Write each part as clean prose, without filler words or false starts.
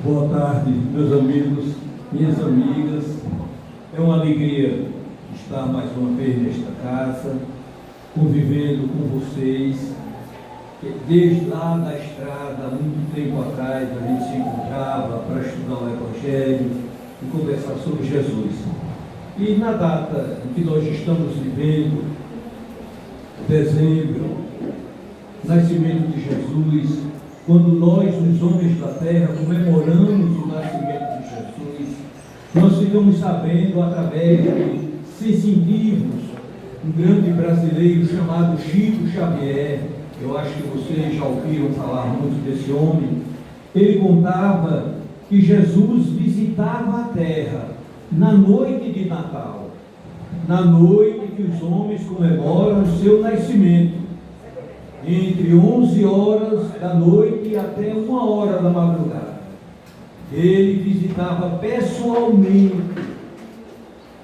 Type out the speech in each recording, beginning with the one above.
Boa tarde, meus amigos, minhas amigas. É uma alegria estar mais uma vez nesta casa, convivendo com vocês. Desde lá da estrada, há muito tempo atrás, a gente se encontrava para estudar o Evangelho e conversar sobre Jesus. E na data em que nós estamos vivendo, dezembro, nascimento de Jesus, quando nós, os homens da terra, comemoramos o nascimento de Jesus, nós ficamos sabendo, através de sensitivos, um grande brasileiro chamado Chico Xavier. Eu acho que vocês já ouviram falar muito desse homem. Ele contava que Jesus visitava a terra na noite de Natal, na noite que os homens comemoram o seu nascimento, entre 11 horas da noite até 1 hora da madrugada. Ele visitava pessoalmente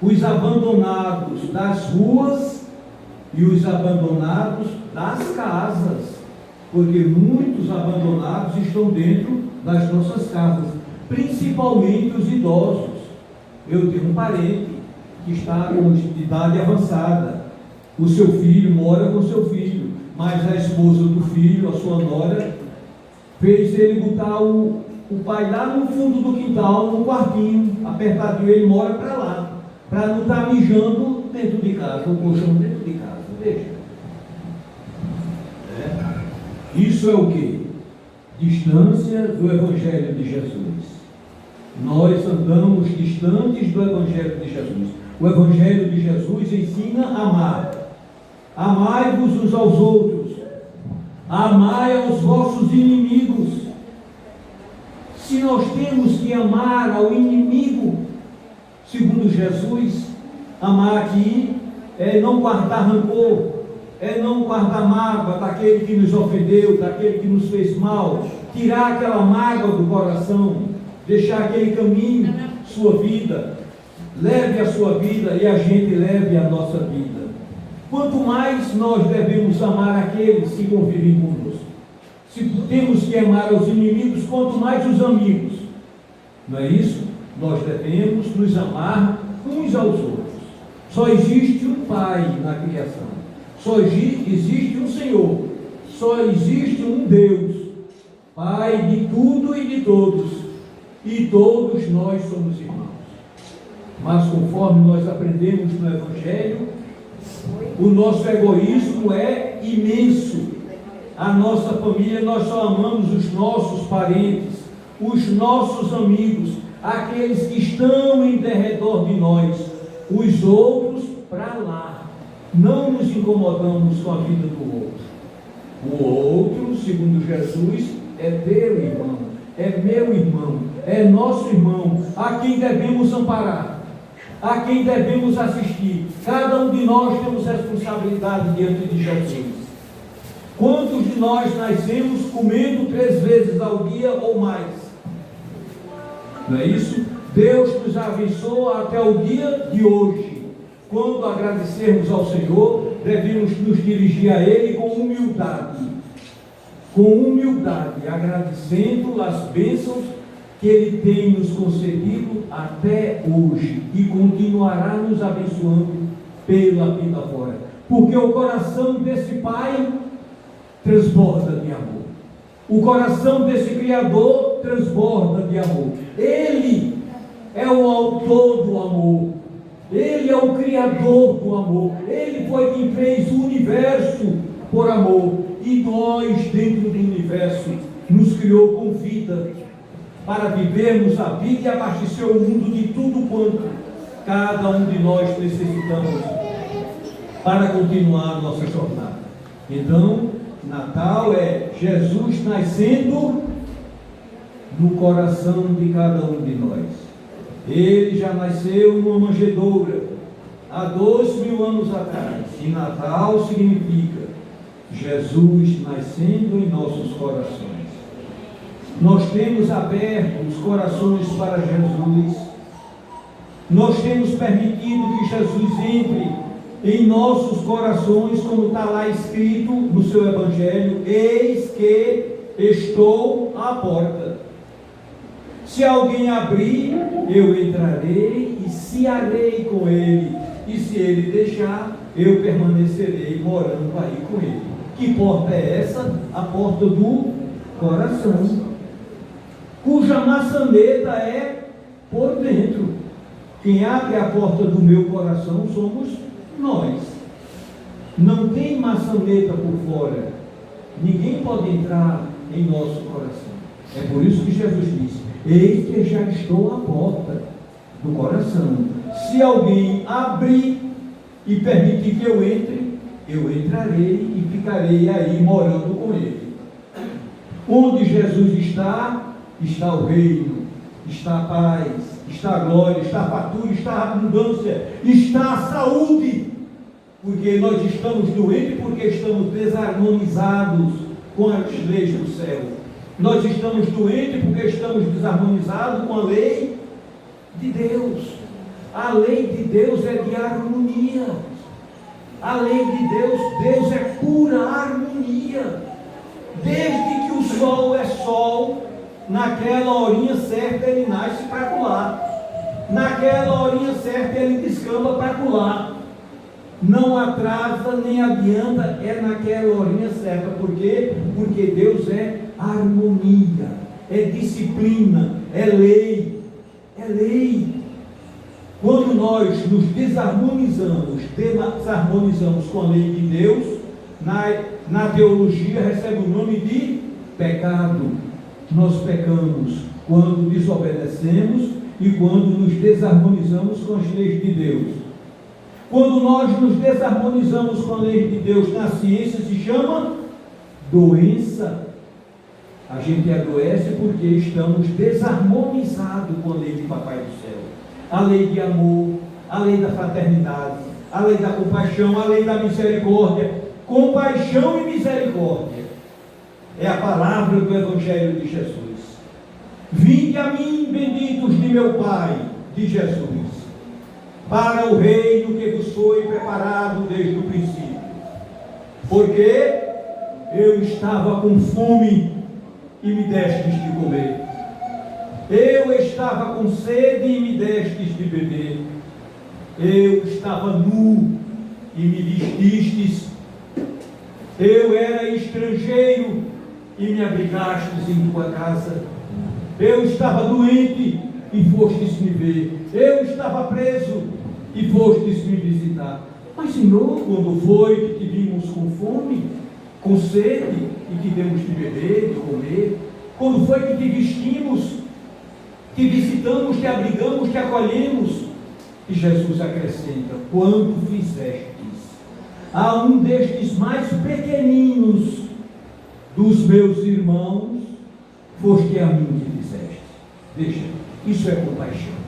os abandonados das ruas e os abandonados das casas, porque muitos abandonados estão dentro das nossas casas, principalmente os idosos. Eu tenho um parente que está com idade avançada, o seu filho mora com seu filho, mas a esposa do filho, a sua nora, fez ele botar o pai lá no fundo do quintal, no quartinho, apertadinho. Ele mora para lá, para não estar mijando dentro de casa, o colchão dentro de casa. Veja. Isso é o que? Distância do Evangelho de Jesus. Nós andamos distantes do Evangelho de Jesus. O Evangelho de Jesus ensina a amar. Amai-vos uns aos outros, amai aos vossos inimigos. Se nós temos que amar ao inimigo, segundo Jesus, amar aqui é não guardar rancor, é não guardar mágoa daquele que nos ofendeu, daquele que nos fez mal, tirar aquela mágoa do coração, deixar aquele caminho, sua vida, leve a sua vida e a gente leve a nossa vida. Quanto mais nós devemos amar aqueles que convivem conosco. Se temos que amar os inimigos, quanto mais os amigos. Não é isso? Nós devemos nos amar uns aos outros. Só existe um Pai na criação. Só existe um Senhor. Só existe um Deus, Pai de tudo e de todos. E todos nós somos irmãos. Mas conforme nós aprendemos no Evangelho, o nosso egoísmo é imenso. A nossa família, nós só amamos os nossos parentes, os nossos amigos, aqueles que estão em derredor de nós. Os outros para lá. Não nos incomodamos com a vida do outro. O outro, segundo Jesus, é teu irmão, é meu irmão, é nosso irmão, a quem devemos amparar, a quem devemos assistir. Cada um de nós temos responsabilidade diante de Jesus. Quantos de nós nascemos comendo 3 vezes ao dia ou mais? Não é isso? Deus nos abençoa até o dia de hoje. Quando agradecermos ao Senhor, devemos nos dirigir a Ele com humildade. Com humildade, agradecendo as bênçãos que Ele tem nos concedido até hoje e continuará nos abençoando pela vida fora, porque o coração desse Pai transborda de amor, o coração desse Criador transborda de amor. Ele é o autor do amor, Ele é o Criador do amor, Ele foi quem fez o universo por amor, e nós dentro do universo nos criou com vida, para vivermos a vida e abastecer o mundo de tudo quanto cada um de nós necessitamos para continuar a nossa jornada. Então, Natal é Jesus nascendo no coração de cada um de nós. Ele já nasceu numa manjedoura há 2.000 anos atrás, e Natal significa Jesus nascendo em nossos corações. Nós temos aberto os corações para Jesus. Nós temos permitido que Jesus entre em nossos corações, como está lá escrito no seu Evangelho: eis que estou à porta. Se alguém abrir, eu entrarei e cearei com ele. E se ele deixar, eu permanecerei morando aí com ele. Que porta é essa? A porta do coração, cuja maçaneta é por dentro. Quem abre a porta do meu coração somos nós. Não tem maçaneta por fora. Ninguém pode entrar em nosso coração. É por isso que Jesus disse: eis que já estou à porta do coração. Se alguém abrir e permitir que eu entre, eu entrarei e ficarei aí morando com ele. Onde Jesus está, está o reino, está a paz, está a glória, está a fartura, está a abundância, está a saúde. Porque nós estamos doentes, porque estamos desarmonizados com as leis do céu. Nós estamos doentes porque estamos desarmonizados com a lei de Deus. A lei de Deus é de harmonia. A lei de Deus, Deus é pura harmonia. Desde que o sol é sol, naquela horinha certa ele nasce para colar. Naquela horinha certa ele descamba para colar. Não atrasa nem adianta, é naquela horinha certa. Por quê? Porque Deus é harmonia, é disciplina, é lei. É lei. Quando nós nos desarmonizamos com a lei de Deus, na teologia recebe o nome de pecado. Nós pecamos quando desobedecemos e quando nos desarmonizamos com as leis de Deus. Quando nós nos desarmonizamos com a lei de Deus, na ciência se chama doença. A gente adoece porque estamos desarmonizados com a lei de Papai do Céu. A lei de amor, a lei da fraternidade, a lei da compaixão, a lei da misericórdia. Compaixão e misericórdia é a palavra do Evangelho de Jesus. Vinde a mim, benditos de meu Pai, de Jesus, para o reino que vos foi preparado desde o princípio. Porque eu estava com fome e me destes de comer. Eu estava com sede e me destes de beber. Eu estava nu e me vestistes. Eu era estrangeiro e me abrigastes em tua casa. Eu estava doente e fostes me ver. Eu estava preso e fostes me visitar. Mas, Senhor, quando foi que te vimos com fome, com sede, e te demos de beber, de comer? Quando foi que te vestimos, te visitamos, te abrigamos, te acolhemos? E Jesus acrescenta: quando fizestes a um destes mais pequeninos dos meus irmãos, foste a mim que fizeste. Veja, isso é compaixão.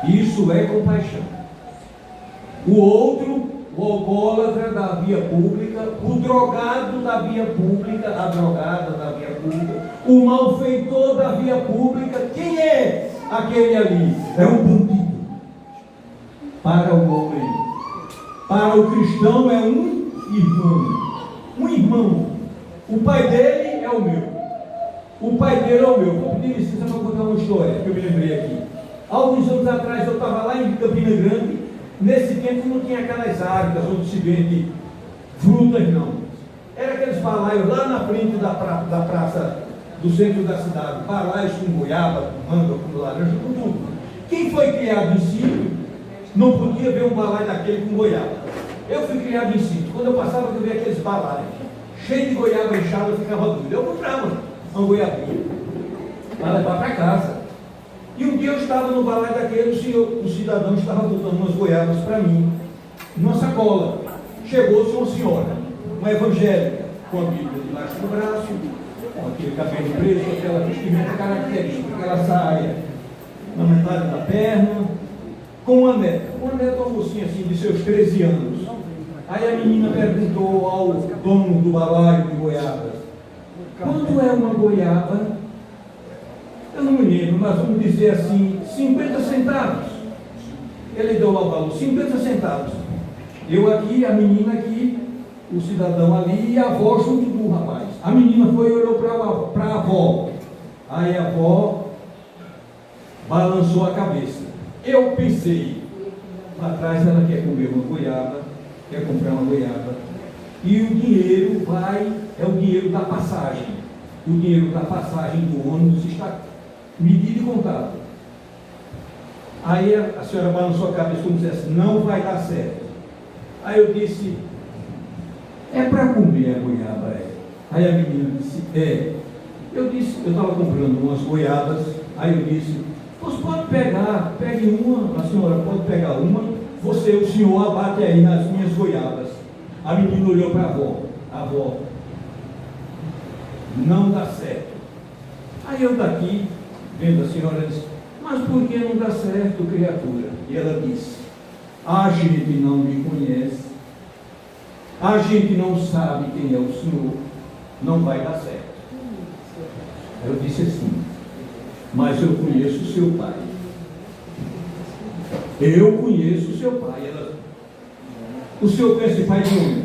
Isso é compaixão. O outro, o alcoólatra da via pública, o drogado da via pública, a drogada da via pública, o malfeitor da via pública, quem é aquele ali? É um bandido. Para o homem, para o cristão é um irmão. Um irmão. O pai dele é o meu. O pai dele é o meu. Vou pedir licença para contar uma história que eu me lembrei aqui. Alguns anos atrás eu estava lá em Campina Grande. Nesse tempo não tinha aquelas árvores onde se vende frutas, não. Era aqueles balaios lá na frente da praça do centro da cidade. Balaios com goiaba, com manga, com laranja, com tudo. Quem foi criado em sítio não podia ver um balaio daquele com goiaba. Eu fui criado em sítio. Quando eu passava, eu via aqueles balaios cheio de goiaba inchada, eu ficava doido. Eu comprava uma goiabinha para levar para casa. E um dia eu estava no balaio daquele, o cidadão estava botando umas goiabas para mim, numa sacola. Chegou-se uma senhora, uma evangélica, com a Bíblia debaixo do braço, com aquele cabelo preso, aquela vestimenta característica, aquela saia na metade da perna, com uma neta, uma mocinha assim de seus 13 anos. Aí a menina perguntou ao dono do balaio de goiabas: quanto é uma goiaba? Eu não me lembro, mas vamos dizer assim, 50 centavos. Ele deu ao valor, 50 centavos. Eu aqui, a menina aqui, o cidadão ali e a avó junto do rapaz. A menina foi e olhou para a avó. Aí a avó balançou a cabeça. Eu pensei, lá atrás ela quer comer uma goiaba, quer comprar uma goiaba, e o dinheiro é o dinheiro da passagem. O dinheiro da passagem do ônibus está medido e contado. Aí a senhora balançou a cabeça como se dissesse, não vai dar certo. Aí eu disse, é para comer a goiaba, é. Aí a menina disse, é. Eu estava comprando umas goiabas, aí eu disse, você pode pegar, pegue uma, a senhora pode pegar uma, o senhor abate aí nas minhas goiabas. A menina olhou para a avó, não dá certo. Aí eu daqui, vendo a senhora, disse, mas por que não dá certo, criatura? E ela disse, a gente não me conhece, a gente não sabe quem é o senhor, não vai dar certo. Eu disse assim, mas eu conheço o seu pai. Eu conheço o seu pai. Ela, o senhor conhece o pai de onde?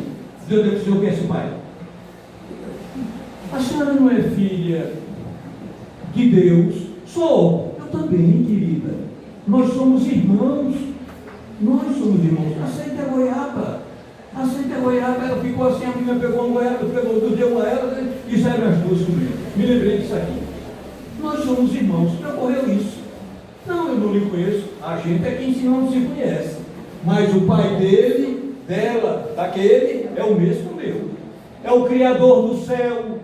De onde é que o senhor conhece o pai? A senhora não é filha de Deus? Sou. Eu também, querida. Nós somos irmãos. Nós somos irmãos. Aceita a goiaba. Aceita a goiaba. Ela ficou assim, a menina pegou uma goiaba, deu a ela e saíram as duas comigo. Me lembrei disso aqui. Nós somos irmãos. Já ocorreu isso. Não, eu não lhe conheço. A gente é quem não se conhece. Mas o pai dele, dela, daquele, é o mesmo meu. É o Criador do céu,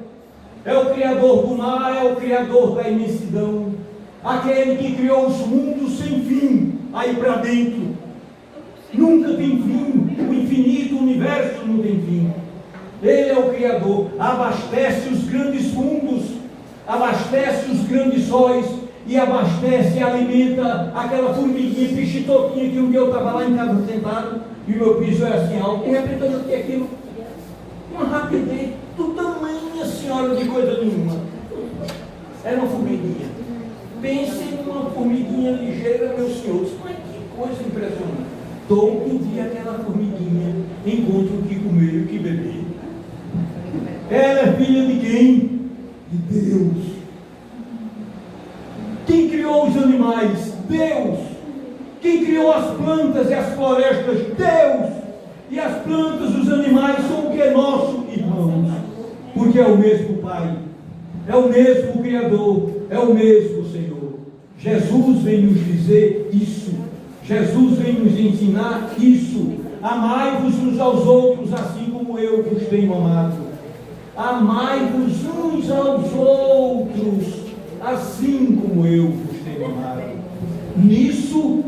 é o Criador do mar, é o Criador da imensidão. Aquele que criou os mundos sem fim, aí para dentro. Nunca tem fim. O infinito, o universo não tem fim. Ele é o Criador. Abastece os grandes fundos, abastece os grandes sóis, e abastece e alimenta aquela formiguinha pichitoquinha que um dia eu estava lá em casa sentado e o meu piso era assim alto, de repente eu notei aquilo, uma rapidez do tamanho, senhora, de coisa nenhuma. Era uma formiguinha. Pense numa formiguinha ligeira, meu senhor. Mas que coisa impressionante. Todo dia aquela formiguinha encontra o que comer e o que beber. Ela é filha de quem? De Deus. Quem criou os animais? Deus. Quem criou as plantas e as florestas? Deus. E as plantas, os animais são o que é nosso, irmãos, porque é o mesmo Pai, é o mesmo Criador, é o mesmo Senhor. Jesus vem nos dizer isso. Jesus vem nos ensinar isso. Amai-vos uns aos outros assim como eu vos tenho amado. Amai-vos uns aos outros assim como eu vos tenho amado. Nisso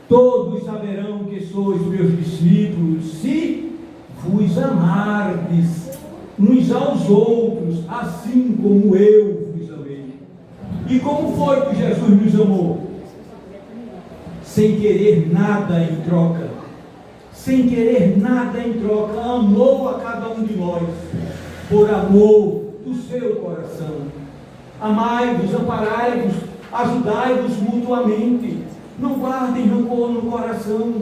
todos saberão que sois meus discípulos, se vos amardes uns aos outros, assim como eu vos amei. E como foi que Jesus nos amou? Sem querer nada em troca. Sem querer nada em troca, amou a cada um de nós, por amor do seu coração. Amai-vos, amparai-vos, ajudai-vos mutuamente, não guardem rancor no coração.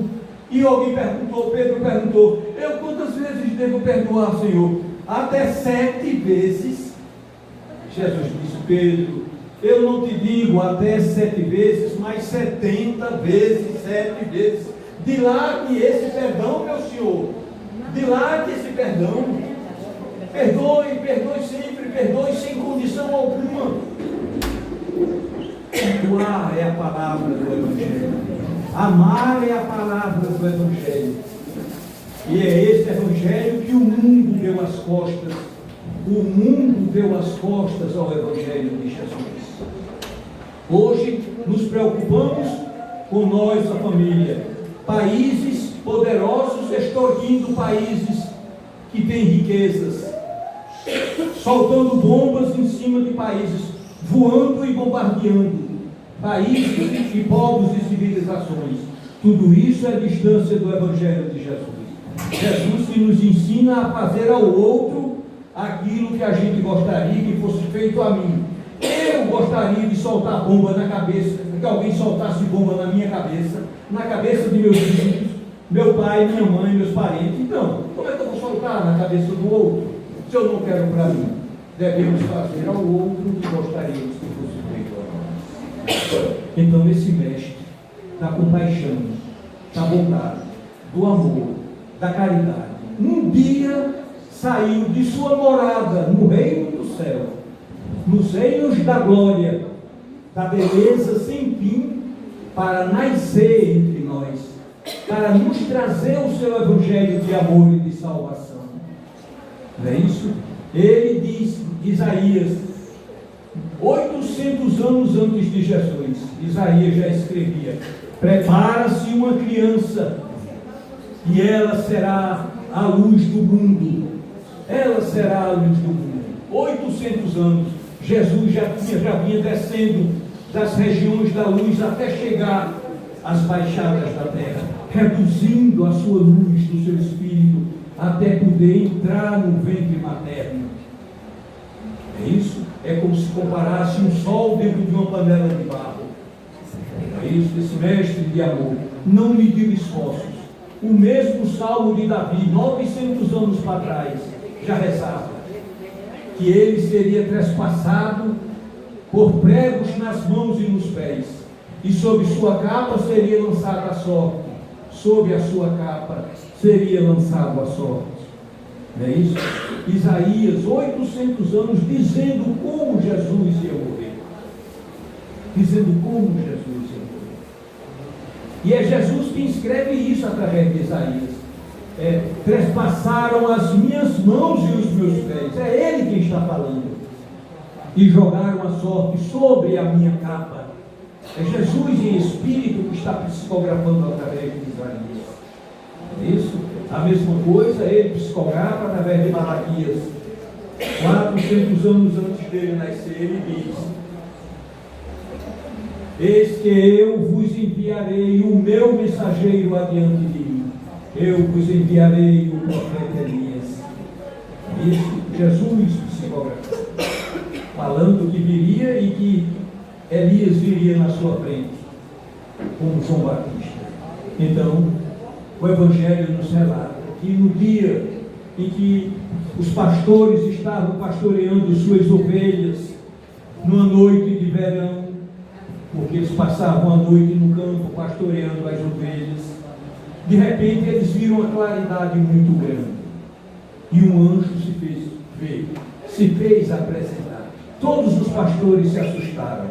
E alguém perguntou, Pedro perguntou, eu quantas vezes devo perdoar, Senhor? Até 7 vezes. Jesus disse, Pedro, eu não te digo até 7 vezes, mas 70 vezes, 7 vezes. Dilate esse perdão, meu Senhor, dilate esse perdão. Perdoe, perdoe sempre, perdoe sem condição alguma. Perdoar é a palavra do Evangelho. Amar é a palavra do Evangelho. E é esse Evangelho que o mundo deu as costas. O mundo deu as costas ao Evangelho de Jesus. Hoje nos preocupamos com nós, a família. Países poderosos extorquindo países que têm riquezas, soltando bombas em cima de países, voando e bombardeando países e povos e civilizações. Tudo isso é distância do Evangelho de Jesus. Jesus que nos ensina a fazer ao outro aquilo que a gente gostaria que fosse feito a mim. Eu gostaria de soltar bomba na cabeça, que alguém soltasse bomba na minha cabeça, na cabeça de meus filhos, meu pai, minha mãe, meus parentes. Então, como é que eu vou soltar na cabeça do outro, se eu não quero para mim? Devemos fazer ao outro o que gostaríamos que fosse feito a nós. Então esse mestre da compaixão, da bondade, do amor, da caridade, um dia saiu de sua morada no reino do céu, nos reinos da glória, da beleza sem fim, para nascer entre nós, para nos trazer o seu evangelho de amor e de salvação. Não é isso? Ele diz, Isaías, 800 anos antes de Jesus, Isaías já escrevia: prepara-se uma criança e ela será a luz do mundo. Ela será a luz do mundo. 800 anos, Jesus já vinha descendo das regiões da luz até chegar às baixadas da terra, reduzindo a sua luz do seu espírito até poder entrar no ventre materno. É isso? É como se comparasse um sol dentro de uma panela de barro. É isso, esse mestre de amor não mediu esforços. O mesmo salmo de Davi, 900 anos para trás, já rezava que ele seria trespassado por pregos nas mãos e nos pés, e sob sua capa seria lançada a sorte, sob a sua capa seria lançado a sorte. Não é isso? Isaías, 800 anos, dizendo como Jesus ia morrer. Dizendo como Jesus ia morrer. E é Jesus que escreve isso através de Isaías. Trespassaram as minhas mãos e os meus pés. É Ele quem está falando. E jogaram a sorte sobre a minha capa. É Jesus em espírito que está psicografando através de Isaías. É isso? A mesma coisa, ele psicografa através de Malaquias. 400 anos antes dele nascer, ele diz: eis que eu vos enviarei o meu mensageiro adiante de mim. Eu vos enviarei o profeta Elias. Isso, Jesus psicografa, falando que viria e que Elias viria na sua frente, como João Batista. Então, o Evangelho nos relata que no dia em que os pastores estavam pastoreando suas ovelhas, numa noite de verão, porque eles passavam a noite no campo pastoreando as ovelhas, de repente eles viram uma claridade muito grande, e um anjo se fez apresentar. Todos os pastores se assustaram,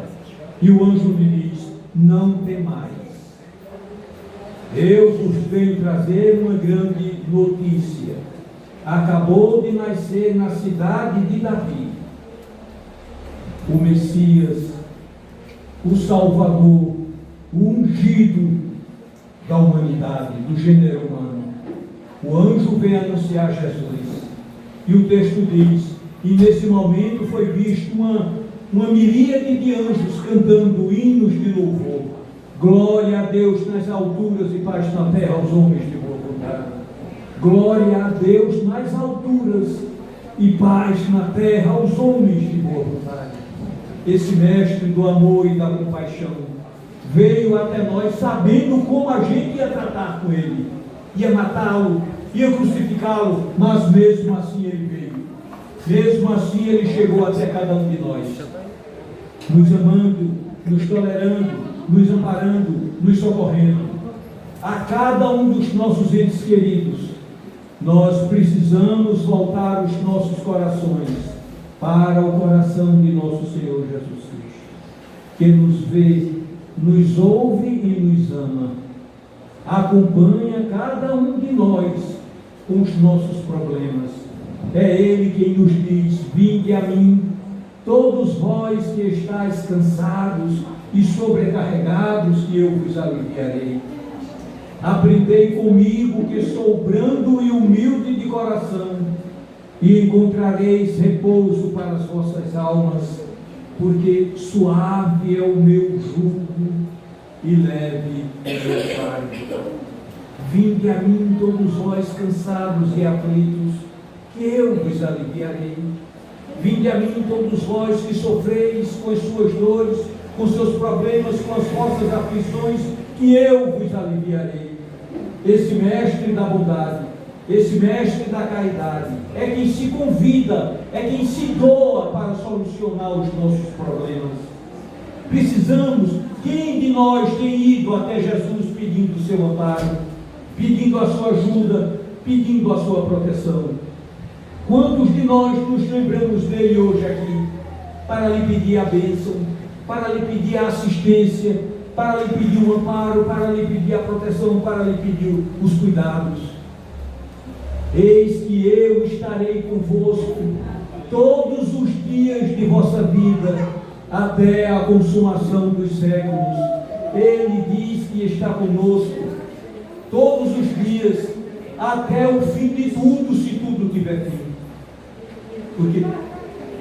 e o anjo lhe diz: não temais. Eu vos venho trazer uma grande notícia. Acabou de nascer na cidade de Davi o Messias, o Salvador, o ungido da humanidade, do gênero humano. O anjo vem anunciar Jesus. E o texto diz: e nesse momento foi visto uma miríade de anjos cantando hinos de louvor. Glória a Deus nas alturas e paz na terra aos homens de boa vontade. Glória a Deus nas alturas e paz na terra aos homens de boa vontade. Esse mestre do amor e da compaixão veio até nós sabendo como a gente ia tratar com ele. Ia matá-lo, ia crucificá-lo, mas mesmo assim ele veio. Mesmo assim ele chegou até cada um de nós, nos amando, nos tolerando, nos amparando, nos socorrendo. A cada um dos nossos entes queridos, nós precisamos voltar os nossos corações para o coração de nosso Senhor Jesus Cristo, que nos vê, nos ouve e nos ama. Acompanha cada um de nós com os nossos problemas. É Ele quem nos diz: vinde a mim, todos vós que estáis cansados e sobrecarregados, que eu vos aliviarei. Aprendei comigo, que sou brando e humilde de coração, e encontrareis repouso para as vossas almas, porque suave é o meu jugo e leve é o meu fardo. Vinde a mim, todos vós cansados e aflitos, que eu vos aliviarei. Vinde a mim, todos vós que sofreis com as suas dores, com seus problemas, com as vossas aflições, que eu vos aliviarei. Esse mestre da bondade, esse mestre da caridade, é quem se convida, é quem se doa para solucionar os nossos problemas. Precisamos. Quem de nós tem ido até Jesus pedindo o seu amparo, pedindo a sua ajuda, pedindo a sua proteção? Quantos de nós nos lembramos dele hoje aqui, para lhe pedir a bênção, para lhe pedir a assistência, para lhe pedir o amparo, para lhe pedir a proteção, para lhe pedir os cuidados? Eis que eu estarei convosco todos os dias de vossa vida, até a consumação dos séculos. Ele diz que está conosco todos os dias, até o fim de tudo, se tudo tiver fim. Porque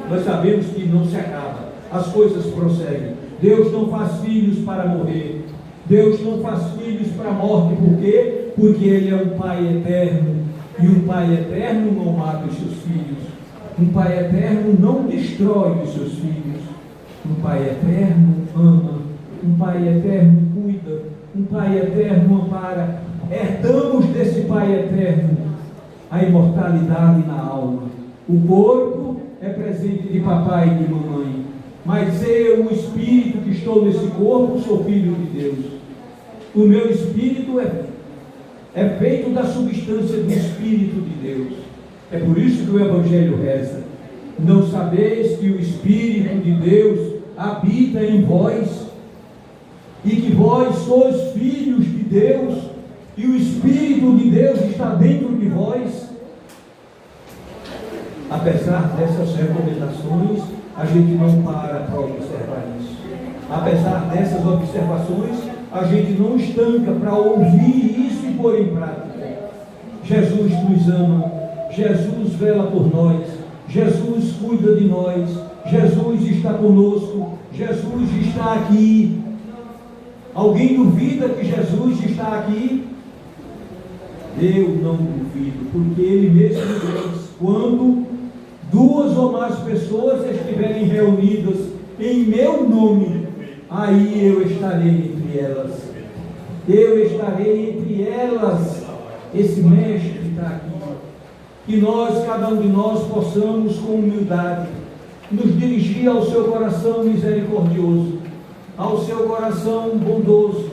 nós sabemos que não se acaba, as coisas prosseguem. Deus não faz filhos para morrer, Deus não faz filhos para a morte. Por quê? Porque Ele é um Pai eterno, e um Pai eterno não mata os seus filhos, um Pai eterno não destrói os seus filhos. Um Pai eterno ama, um Pai eterno cuida, um Pai eterno ampara. Herdamos desse Pai eterno a imortalidade na alma. O corpo é presente de papai e de mamãe, mas eu, o espírito que estou nesse corpo, sou filho de Deus. O meu espírito é feito da substância do Espírito de Deus. É por isso que o Evangelho reza: não sabeis que o Espírito de Deus habita em vós, e que vós sois filhos de Deus, e o Espírito de Deus está dentro de vós? Apesar dessas recomendações, a gente não para observar isso. Apesar dessas observações, a gente não estanca para ouvir isso e pôr em prática. Jesus nos ama, Jesus vela por nós, Jesus cuida de nós, Jesus está conosco, Jesus está aqui. Alguém duvida que Jesus está aqui? Eu não duvido, porque Ele mesmo diz: quando duas ou mais pessoas estiverem reunidas em meu nome, aí eu estarei entre elas. Eu estarei entre elas. Esse mestre está aqui. Que nós, cada um de nós, possamos com humildade nos dirigir ao seu coração misericordioso, ao seu coração bondoso,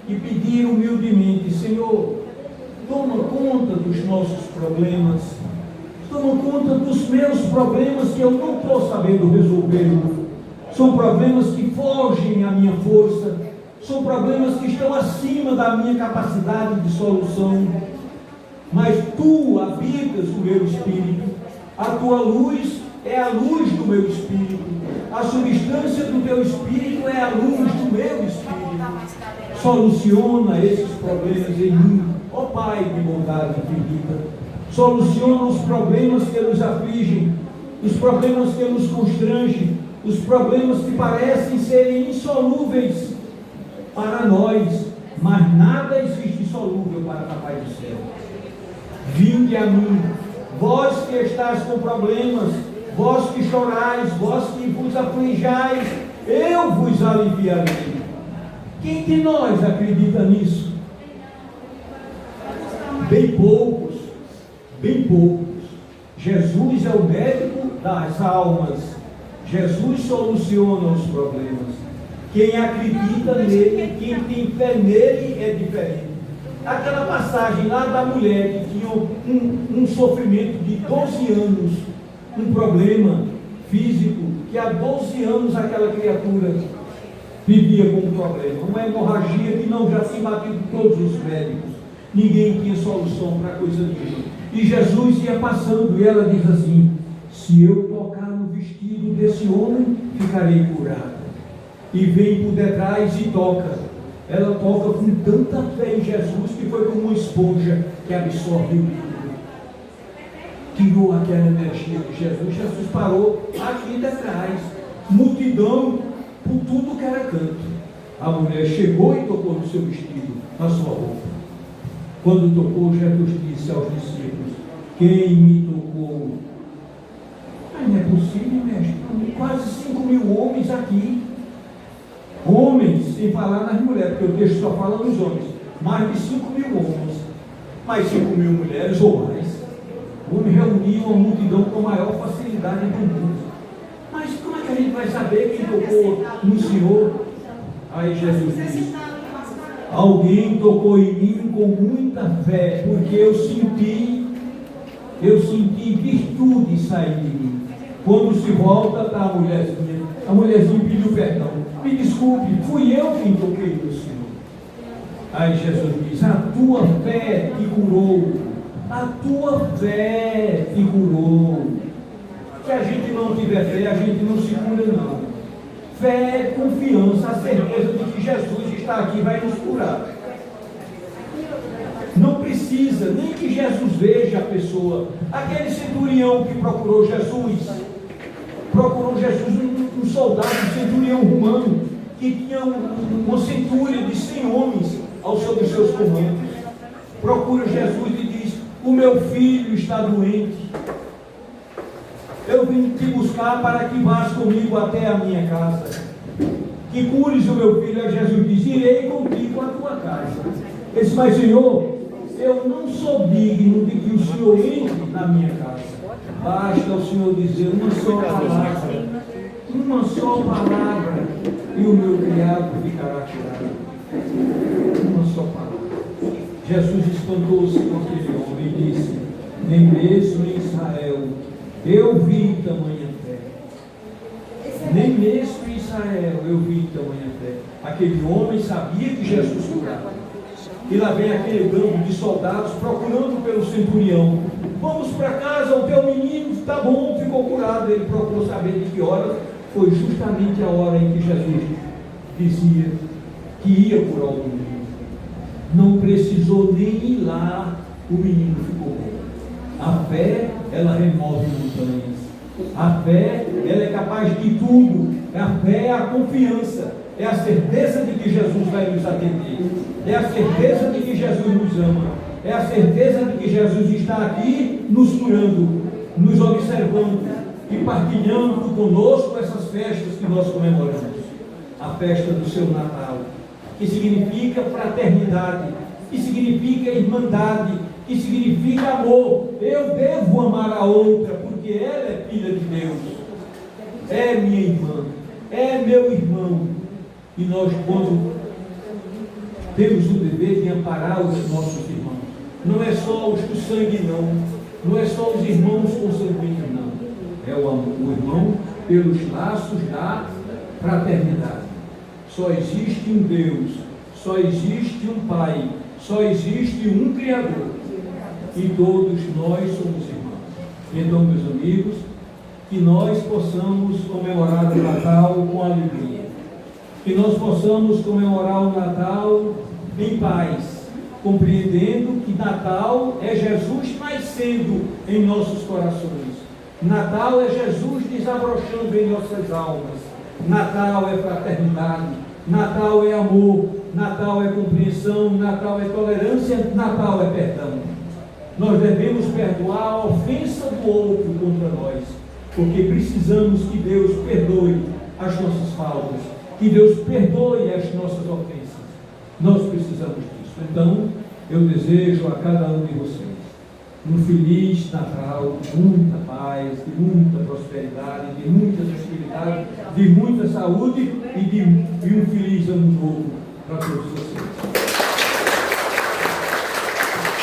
e pedir humildemente: Senhor, toma conta dos nossos problemas, toma conta dos meus problemas que eu não estou sabendo resolver. São problemas que fogem à minha força, são problemas que estão acima da minha capacidade de solução, mas Tu habitas o meu espírito, a Tua luz é a luz do meu espírito, a substância do Teu espírito é a luz do meu espírito. Soluciona esses problemas em mim, ó Pai de bondade infinita. Soluciona os problemas que nos afligem, os problemas que nos constrangem, os problemas que parecem serem insolúveis para nós, mas nada existe insolúvel para o Papai do céu. Vinde a mim, vós que estáis com problemas, vós que chorais, vós que vos aflijais, eu vos aliviarei. Quem de nós acredita nisso? Bem poucos, bem poucos. Jesus é o médico das almas. Jesus soluciona os problemas. Quem acredita nele, quem tem fé nele, é diferente. Aquela passagem lá da mulher que tinha um sofrimento de 12 anos, um problema físico, que há 12 anos aquela criatura vivia com um problema, uma hemorragia que não já tinha batido todos os médicos, ninguém tinha solução para coisa nenhuma. E Jesus ia passando e ela diz assim: se eu tocar no vestido desse homem, ficarei curada. E vem por detrás e toca. Ela toca com tanta fé em Jesus que foi como uma esponja que absorve o líquido. Tirou aquela energia de Jesus. Jesus parou aqui detrás, multidão por tudo que era canto. A mulher chegou e tocou no seu vestido, na sua roupa. Quando tocou, Jesus disse aos discípulos: quem me tocou? Mas não é possível, mestre, quase 5.000 homens aqui. Homens, sem falar nas mulheres, porque o texto só fala nos homens. Mais de 5.000 homens, mais 5.000 mulheres ou mais. O homem reunia uma multidão com a maior facilidade do mundo. Mas como é que a gente vai saber quem tocou no Senhor? Aí Jesus diz: alguém tocou em mim com muita fé, porque eu senti virtude sair de mim. Quando se volta, está a mulherzinha pediu perdão. Me desculpe, fui eu quem toquei no Senhor. Aí Jesus diz: a tua fé te curou. A tua fé te curou. Se a gente não tiver fé, a gente não se cura, não. Fé é confiança, a certeza de que Jesus está aqui e vai nos curar. Não precisa nem que Jesus veja a pessoa. Aquele centurião que procurou Jesus, um soldado, um centurião romano, que tinha uma centúria de 100 homens sob os seus comandos. Procura Jesus e diz: o meu filho está doente. Eu vim te buscar para que vás comigo até a minha casa. Que cures o meu filho. Aí Jesus diz: irei contigo à tua casa. Ele disse: mas Senhor, eu não sou digno de que o Senhor entre na minha casa. Basta o Senhor dizer uma só palavra, e o meu criado ficará curado. Uma só palavra. Jesus espantou-se com aquele homem e disse: nem mesmo em Israel eu vi tamanha fé. Nem mesmo em Israel eu vi tamanha fé. Aquele homem sabia que Jesus curava. E lá vem aquele bando de soldados procurando pelo centurião. Vamos para casa, o teu menino está bom, ficou curado. Ele procurou saber de que hora. Foi justamente a hora em que Jesus dizia que ia curar o menino. Não precisou nem ir lá, o menino ficou bom. A fé, ela remove montanhas. A fé, ela é capaz de tudo. A fé é a confiança. É a certeza de que Jesus vai nos atender. É a certeza de que Jesus nos ama. É a certeza de que Jesus está aqui nos curando, nos observando e partilhando conosco essas festas que nós comemoramos. A festa do seu Natal, que significa fraternidade, que significa irmandade, que significa amor. Eu devo amar a outra, porque ela é filha de Deus. É minha irmã, é meu irmão. E nós, quando temos o dever de amparar os nossos irmãos, não é só os do sangue, não é só os irmãos consanguíneos, não. É o irmão pelos laços da fraternidade. Só existe um Deus, só existe um Pai, só existe um Criador. E todos nós somos irmãos. Então, meus amigos, que nós possamos comemorar o Natal com alegria. Que nós possamos comemorar o Natal em paz, compreendendo que Natal é Jesus nascendo em nossos corações. Natal é Jesus desabrochando em nossas almas. Natal é fraternidade, Natal é amor, Natal é compreensão, Natal é tolerância, Natal é perdão. Nós devemos perdoar a ofensa do outro contra nós, porque precisamos que Deus perdoe as nossas faltas, que Deus perdoe as nossas ofensas. Nós precisamos disso. Então, eu desejo a cada um de vocês um feliz Natal, de muita paz, de muita prosperidade, de muita tranquilidade, de muita saúde e um feliz ano novo para todos vocês.